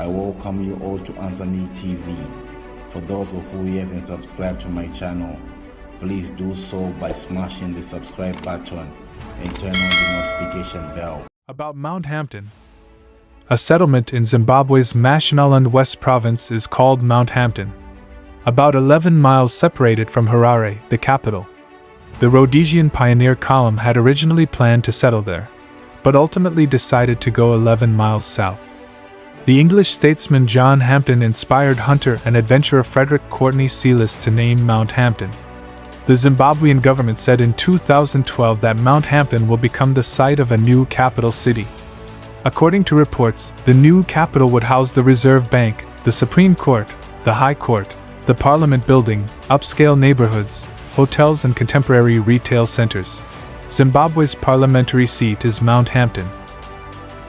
I welcome you all to Answer Me TV. For those of you who haven't subscribed to my channel, please do so by smashing the subscribe button and turn on the notification bell. About Mount Hampden. A settlement in Zimbabwe's Mashonaland West Province is called Mount Hampden. About 11 miles separated from Harare, the capital. The Rhodesian pioneer column had originally planned to settle there, but ultimately decided to go 11 miles south. The English statesman John Hampden inspired hunter and adventurer Frederick Courtney Sealis to name Mount Hampden. The Zimbabwean government said in 2012 that Mount Hampden will become the site of a new capital city. According to reports, the new capital would house the Reserve Bank, the Supreme Court, the High Court, the Parliament Building, upscale neighborhoods, hotels and contemporary retail centers. Zimbabwe's parliamentary seat is Mount Hampden.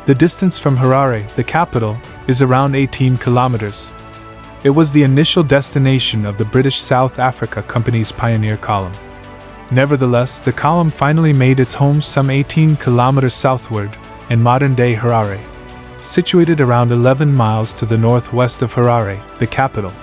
The distance from Harare, the capital, is around 18 kilometers. It was the initial destination of the British South Africa Company's pioneer column. Nevertheless, the column finally made its home some 18 kilometers southward, in modern-day Harare, situated around 11 miles to the northwest of Harare, the capital.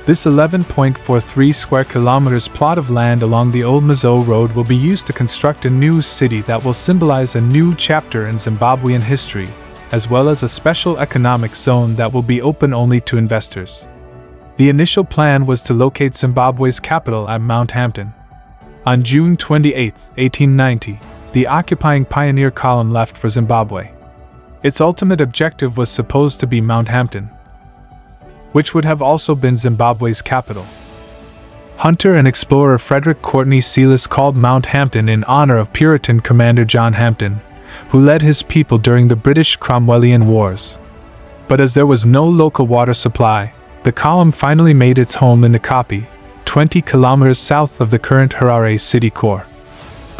This 11.43 square kilometers plot of land along the old Mazo Road will be used to construct a new city that will symbolize a new chapter in Zimbabwean history, as well as a special economic zone that will be open only to investors. The initial plan was to locate Zimbabwe's capital at Mount Hampden. On June 28, 1890, the occupying pioneer column left for Zimbabwe. Its ultimate objective was supposed to be Mount Hampden, which would have also been Zimbabwe's capital. Hunter and explorer Frederick Courtney Sealis called Mount Hampden in honor of Puritan commander John Hampden, who led his people during the British Cromwellian Wars. But as there was no local water supply, the column finally made its home in Nkapi, 20 kilometers south of the current Harare city core.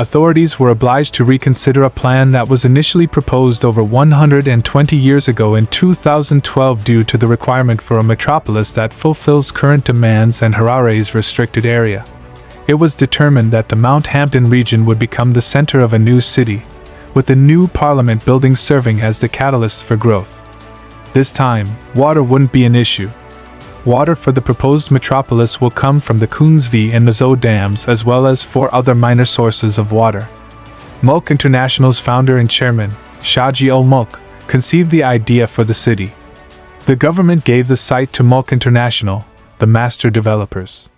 Authorities were obliged to reconsider a plan that was initially proposed over 120 years ago in 2012 due to the requirement for a metropolis that fulfills current demands and Harare's restricted area. It was determined that the Mount Hampden region would become the center of a new city, with the new parliament building serving as the catalyst for growth. This time, water wouldn't be an issue. Water for the proposed metropolis will come from the Kunsvi and Mazo dams as well as 4 other minor sources of water. Mulk International's founder and chairman, Shaji Ul Mulk, conceived the idea for the city. The government gave the site to Mulk International, the master developers.